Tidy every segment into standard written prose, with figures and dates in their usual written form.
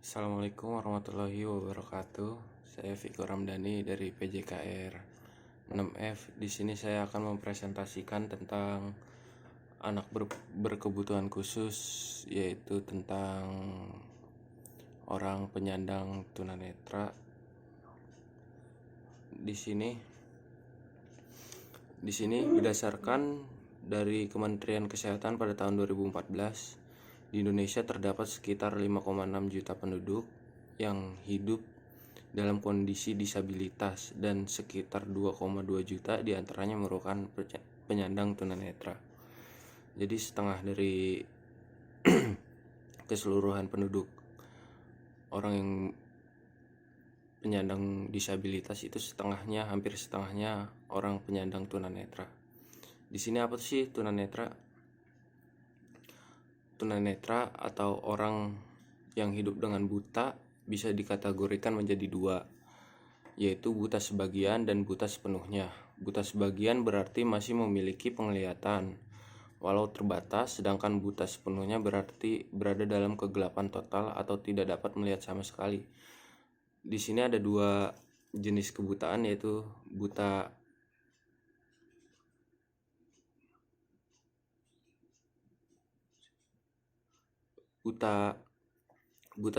Assalamualaikum warahmatullahi wabarakatuh. Saya Viko Ramdhani dari PJKR 6F. Di sini saya akan mempresentasikan tentang anak berkebutuhan khusus, yaitu tentang orang penyandang tunanetra. Di sini berdasarkan dari Kementerian Kesehatan pada tahun 2014, di Indonesia terdapat sekitar 5,6 juta penduduk yang hidup dalam kondisi disabilitas dan sekitar 2,2 juta diantaranya merupakan penyandang tunanetra. Jadi setengah dari keseluruhan penduduk orang yang penyandang disabilitas itu hampir setengahnya orang penyandang tunanetra. Di sini apa sih tunanetra? Tunanetra atau orang yang hidup dengan buta bisa dikategorikan menjadi dua, yaitu buta sebagian dan buta sepenuhnya. Buta sebagian berarti masih memiliki penglihatan walau terbatas, sedangkan buta sepenuhnya berarti berada dalam kegelapan total atau tidak dapat melihat sama sekali. Di sini ada dua jenis kebutaan, yaitu buta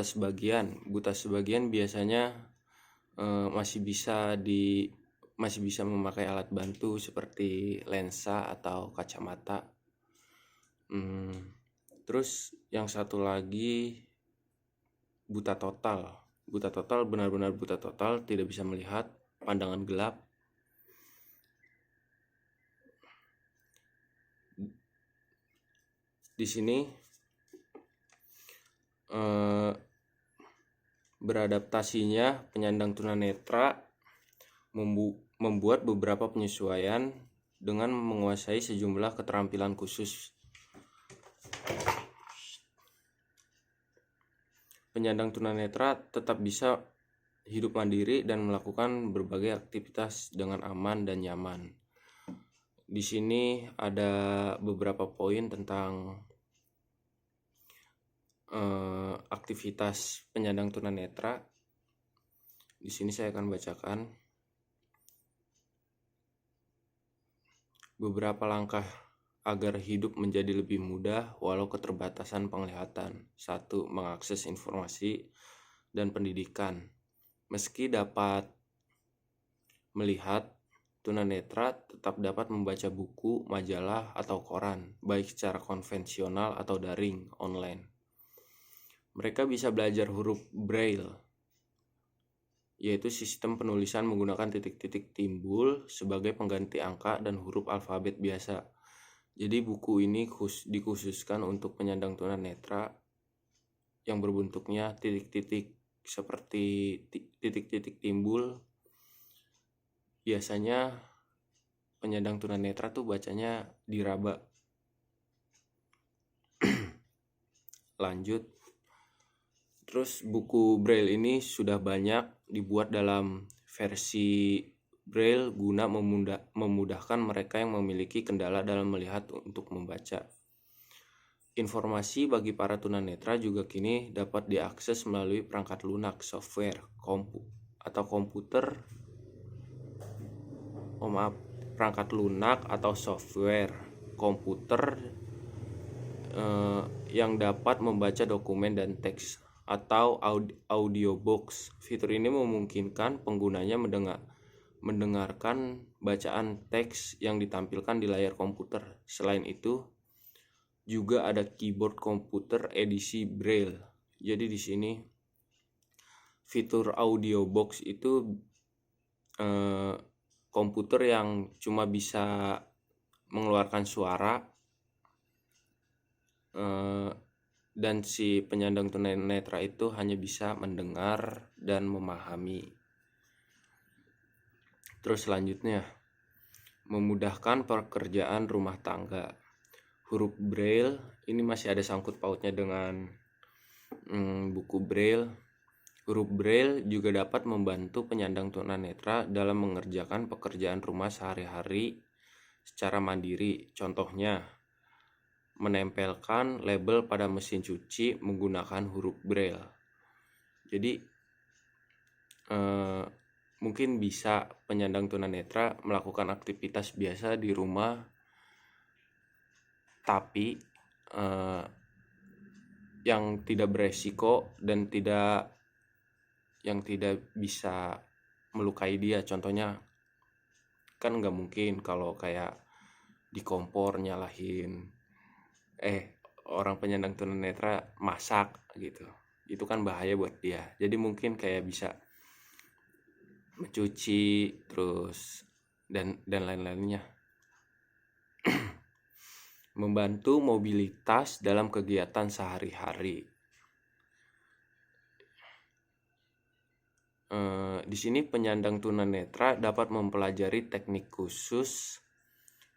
sebagian. Buta sebagian biasanya masih bisa memakai alat bantu seperti lensa atau kacamata. Terus yang satu lagi buta total. Buta total benar-benar buta total, tidak bisa melihat, pandangan gelap. Di sini beradaptasinya penyandang tunanetra membuat beberapa penyesuaian dengan menguasai sejumlah keterampilan khusus. Penyandang tunanetra tetap bisa hidup mandiri dan melakukan berbagai aktivitas dengan aman dan nyaman. Di sini ada beberapa poin tentang aktivitas penyandang tunanetra. Di sini saya akan bacakan beberapa langkah agar hidup menjadi lebih mudah walau keterbatasan penglihatan. 1. Mengakses informasi dan pendidikan. Meski dapat melihat, tunanetra tetap dapat membaca buku, majalah, atau koran, baik secara konvensional atau daring, online. Mereka bisa belajar huruf Braille, yaitu sistem penulisan menggunakan titik-titik timbul sebagai pengganti angka dan huruf alfabet biasa. Jadi buku ini dikhususkan untuk penyandang tunanetra yang berbentuknya titik-titik seperti titik-titik timbul. Biasanya penyandang tunanetra tuh bacanya diraba. Lanjut. Terus buku Braille ini sudah banyak dibuat dalam versi Braille guna memudahkan mereka yang memiliki kendala dalam melihat untuk membaca. Informasi bagi para tunanetra juga kini dapat diakses melalui perangkat lunak, software, perangkat lunak atau software komputer yang dapat membaca dokumen dan teks atau audiobook. Fitur ini memungkinkan penggunanya mendengarkan bacaan teks yang ditampilkan di layar komputer. Selain itu, juga ada keyboard komputer edisi Braille. Jadi di sini fitur audiobook itu komputer yang cuma bisa mengeluarkan suara dan si penyandang tunanetra itu hanya bisa mendengar dan memahami. Terus selanjutnya, memudahkan pekerjaan rumah tangga. Huruf Braille ini masih ada sangkut pautnya dengan buku Braille. Huruf Braille juga dapat membantu penyandang tunanetra dalam mengerjakan pekerjaan rumah sehari-hari secara mandiri. Contohnya, menempelkan label pada mesin cuci menggunakan huruf Braille. Jadi mungkin bisa penyandang tunanetra melakukan aktivitas biasa di rumah, tapi yang tidak beresiko dan yang tidak bisa melukai dia. Contohnya kan nggak mungkin kalau kayak di kompor nyalahin orang penyandang tunanetra masak gitu, itu kan bahaya buat dia. Jadi mungkin kayak bisa mencuci terus dan lain-lainnya. Membantu mobilitas dalam kegiatan sehari-hari. Di sini penyandang tunanetra dapat mempelajari teknik khusus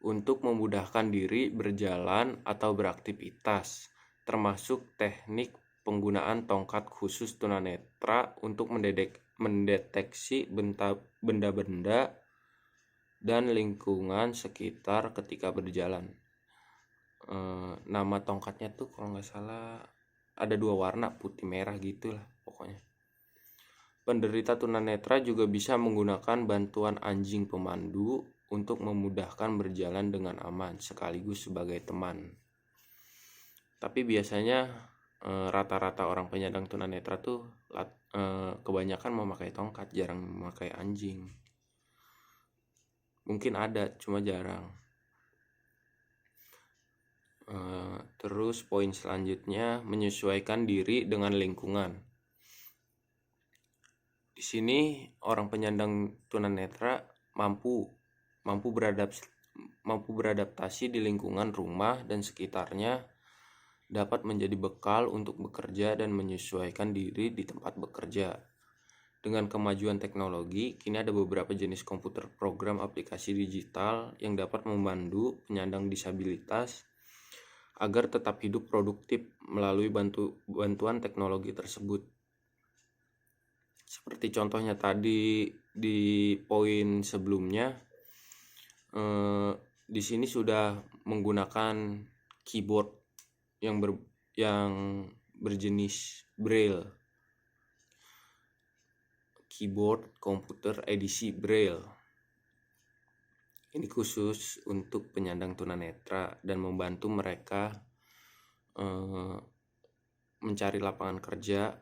untuk memudahkan diri berjalan atau beraktivitas, termasuk teknik penggunaan tongkat khusus tunanetra untuk mendeteksi benda-benda dan lingkungan sekitar ketika berjalan. Nama tongkatnya tuh kalau nggak salah ada 2 warna, putih merah gitu lah pokoknya. Penderita tunanetra juga bisa menggunakan bantuan anjing pemandu untuk memudahkan berjalan dengan aman sekaligus sebagai teman. Tapi biasanya rata-rata orang penyandang tunanetra tuh kebanyakan memakai tongkat, jarang memakai anjing. Mungkin ada, cuma jarang. Terus poin selanjutnya, menyesuaikan diri dengan lingkungan. Di sini orang penyandang tunanetra mampu beradaptasi di lingkungan rumah dan sekitarnya, dapat menjadi bekal untuk bekerja dan menyesuaikan diri di tempat bekerja. Dengan kemajuan teknologi, kini ada beberapa jenis komputer program aplikasi digital yang dapat membantu penyandang disabilitas agar tetap hidup produktif melalui bantuan teknologi tersebut. Seperti contohnya tadi di poin sebelumnya, di sini sudah menggunakan keyboard yang berjenis braille, keyboard komputer edisi braille. Ini khusus untuk penyandang tunanetra dan membantu mereka mencari lapangan kerja.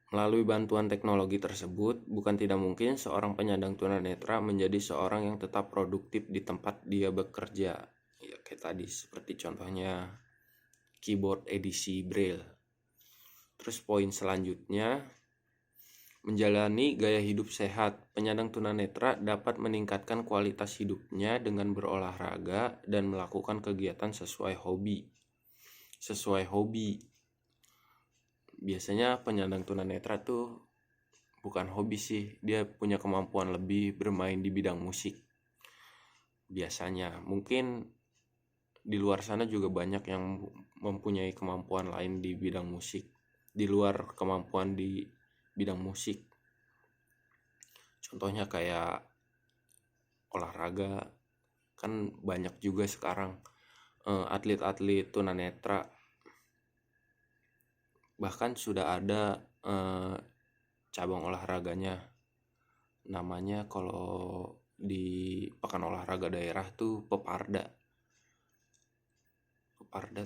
Melalui bantuan teknologi tersebut, bukan tidak mungkin seorang penyandang tunanetra menjadi seorang yang tetap produktif di tempat dia bekerja. Ya, kayak tadi, seperti contohnya keyboard edisi braille. Terus poin selanjutnya, menjalani gaya hidup sehat. Penyandang tunanetra dapat meningkatkan kualitas hidupnya dengan berolahraga dan melakukan kegiatan sesuai hobi. Biasanya penyandang tunanetra tuh bukan hobi sih, dia punya kemampuan lebih bermain di bidang musik. Biasanya mungkin di luar sana juga banyak yang mempunyai kemampuan lain di bidang musik, di luar kemampuan di bidang musik. Contohnya kayak olahraga, kan banyak juga sekarang atlet-atlet tunanetra. Bahkan sudah ada cabang olahraganya, namanya kalau di pekan olahraga daerah tuh Peparda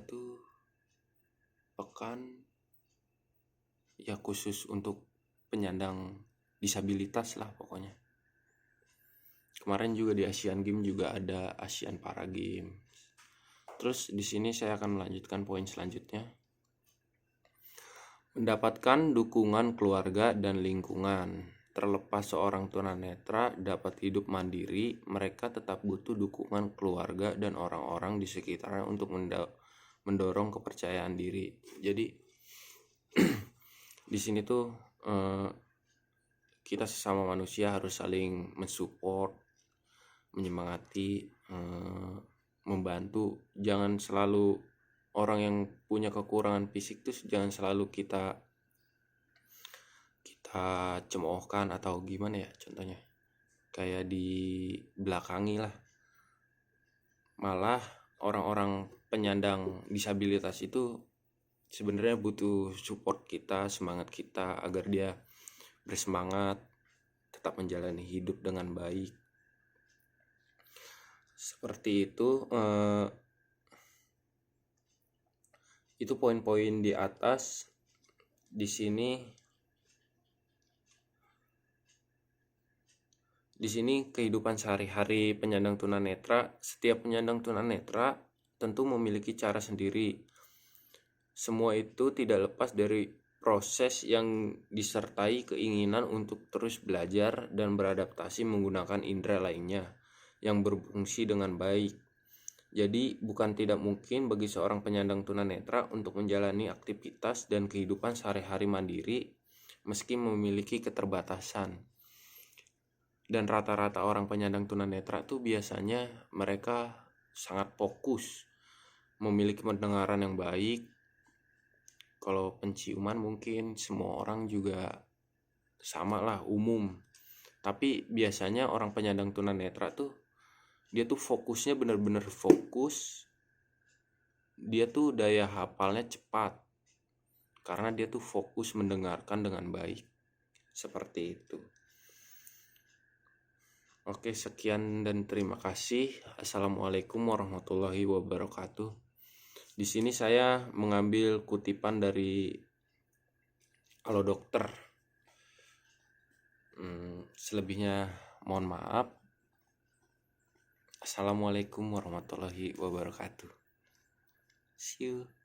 tuh pekan ya khusus untuk penyandang disabilitas lah pokoknya. Kemarin juga di Asian Games juga ada Asian Para Games. Terus di sini saya akan melanjutkan poin selanjutnya. Mendapatkan dukungan keluarga dan lingkungan. Terlepas seorang tunanetra dapat hidup mandiri, mereka tetap butuh dukungan keluarga dan orang-orang di sekitarnya untuk mendorong kepercayaan diri. Jadi di sini tuh kita sesama manusia harus saling mensupport, menyemangati, membantu. Jangan selalu orang yang punya kekurangan fisik tuh jangan selalu kita cemoohkan atau gimana ya, contohnya kayak di belakangi lah. Malah orang-orang penyandang disabilitas itu sebenarnya butuh support kita, semangat kita agar dia bersemangat tetap menjalani hidup dengan baik. Seperti itu. Itu poin-poin di atas. Di sini kehidupan sehari-hari penyandang tunanetra. Setiap penyandang tunanetra tentu memiliki cara sendiri. Semua itu tidak lepas dari proses yang disertai keinginan untuk terus belajar dan beradaptasi menggunakan indera lainnya yang berfungsi dengan baik. Jadi bukan tidak mungkin bagi seorang penyandang tunanetra untuk menjalani aktivitas dan kehidupan sehari-hari mandiri meski memiliki keterbatasan. Dan rata-rata orang penyandang tunanetra tuh biasanya mereka sangat fokus, memiliki pendengaran yang baik. Kalau penciuman mungkin semua orang juga sama lah, umum. Tapi biasanya orang penyandang tunanetra tuh dia tuh fokusnya benar-benar fokus. Dia tuh daya hafalnya cepat karena dia tuh fokus mendengarkan dengan baik. Seperti itu. Oke, sekian dan terima kasih. Assalamualaikum warahmatullahi wabarakatuh. Di sini saya mengambil kutipan dari Halo Dokter. Selebihnya mohon maaf. Assalamualaikum warahmatullahi wabarakatuh. See you.